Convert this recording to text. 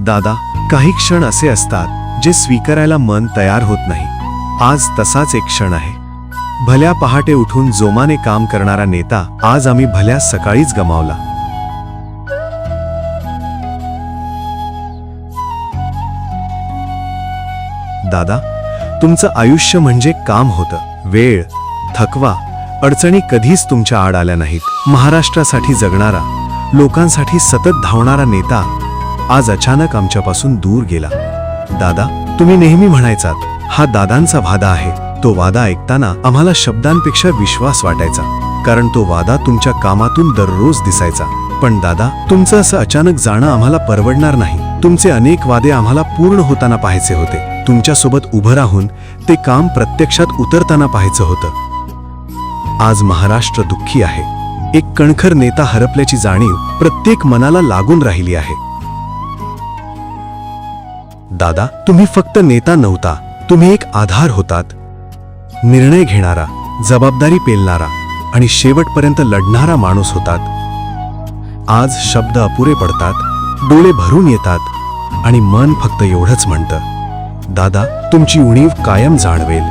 दादा, काही क्षण असे असतात जे स्वीकारायला मन तयार होत नाही. आज तसाच एक क्षण आहे. भल्या पहाटे उठून जोमाने काम करणारा नेता आज आम्ही भल्या सकाळीच गमावला. दादा, तुमचं आयुष्य म्हणजे काम होतं. वेळ, थकवा, अडचणी कधीच तुमच्या आड आल्या नाहीत. महाराष्ट्रासाठी जगणारा, लोकांसाठी सतत धावणारा नेता आज अचानक आमच्यापासून दूर गेला. दादा, तुम्ही नेहमी म्हणायचात, हा दादांचा वादा आहे. तो वादा ऐकताना आम्हाला शब्दांपेक्षा विश्वास वाटायचा, कारण तो वादा तुमच्या कामातून दररोज दिसायचा. पण दादा, तुमचं असं अचानक जाणं आम्हाला परवडणार नाही. तुमचे अनेक वादे आम्हाला पूर्ण होताना पाहायचे होते. तुमच्यासोबत उभं राहून ते काम प्रत्यक्षात उतरताना पाहायचं होतं. आज महाराष्ट्र दुःखी आहे. एक कणखर नेता हरपल्याची जाणीव प्रत्येक मनाला लागून राहिली आहे. दादा, तुम्ही फक्त नेता नव्हता, तुम्ही एक आधार होतात. निर्णय घेणारा, जबाबदारी पेलणारा आणि शेवटपर्यंत लढणारा माणूस होतात. आज शब्द अपुरे पडतात, डोळे भरून येतात आणि मन फक्त एवढंच म्हणतं, दादा, तुमची उणीव कायम जाणवेल.